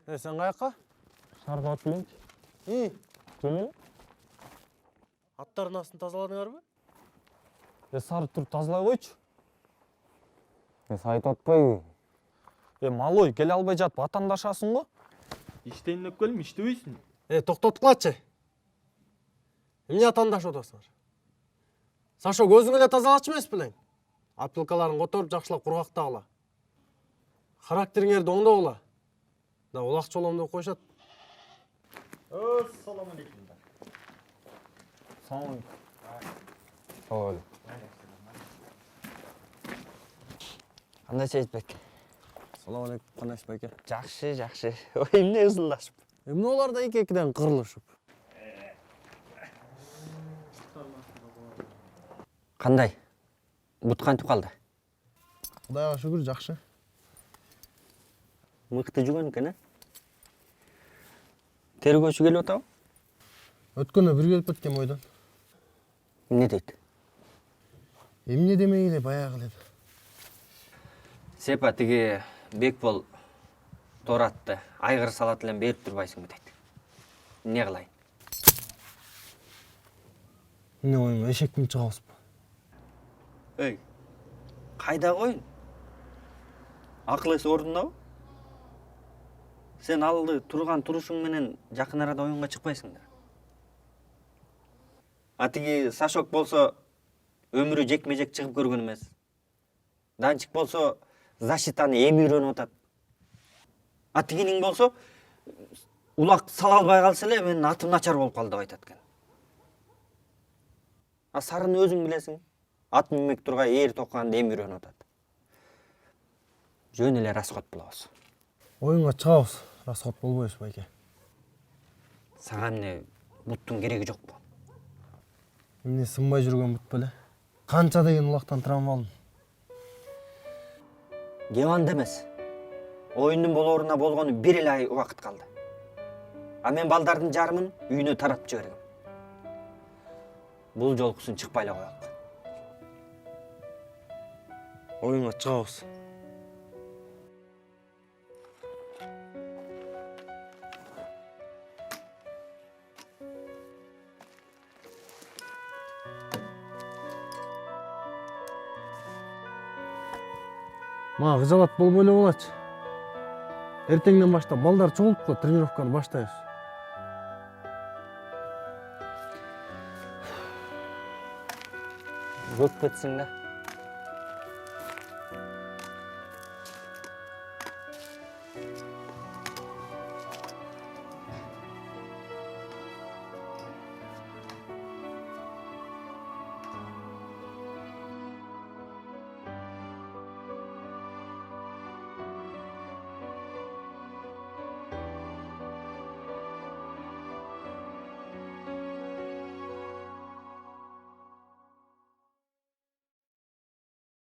Sen kayakka? Шарға өтіп келейінші. Жөнел. Аттардың астын тазаладыңар ба? Сары тұрып тазалай қойшы. Сайт отпай. Малой, келе албай жатып атандашасың ғой. İşten ne koyayım, işte oysun. Тоқтатып қалатшы. Эмне атандаш отасыңар? Сашо көзүң эле тазалачы эмес белең? Апилкаларын которуп жакшылап кургактагыла. Характериңерди оңдогула. Да улакчы болом деп коюшат. Salam aleyküm. Сау. Ol. Қандай Сейітбек? Салам алейкум, Канаш байке. Жақсы, жақсы. Ой, эмне ызылдашып? Эмне олар да эки-экиден кырылышып? Қандай? Бұт кантип қалды? Кудайга шүгүр, жакшы. Мыкты жүргөн экен, Тергөөчү келип атабы? Өткөнө бир келип кеткен ойдон. Эмне дейт? Эмне демей эле баягы эле. Сепа тиги Бекбол торатты айгыр салат эле берип турбайсыңбы дейт. Эмне кылайын? Эмне оюңа эшектин чыгабызбы? Эй, кайда коюн? Акыл эси ордундабы? Сен алды турган турушуң менен жакын арада оюнга чыкпайсың да. А тиги Сашок болсо өмүрү жекме-жек чыгып көргөн эмес. Данчик болсо защитаны эми үйрөнүп атат. А тигиниң болсо улак сала албай калса эле менин атым начар болуп калды деп айтат экен. А Сарыны өзүң билесиң. Ат минмек тургай ээр токканды эми үйрөнүп атат. Жөн эле расход болобуз. Оюңга чыгабыз, расход болбойбуз байке. Сага эмне буттун кереги жокпу? Эмне сынбай жүргөн бут беле? Канча деген улактан травма алдым. Геванда эмес. Оюндун болооруна болгону бир эле ай убакыт калды. А мен балдардын жарымын үйүнө таратып жибергем. Бул жолкусун чыкпай эле коелук. Оюңга чыгабыз. Мага кыжалат болбой эле болочу. Эртеңден баштап балдар чогултуп тренировканы баштайбыз. Көк кетсиң да.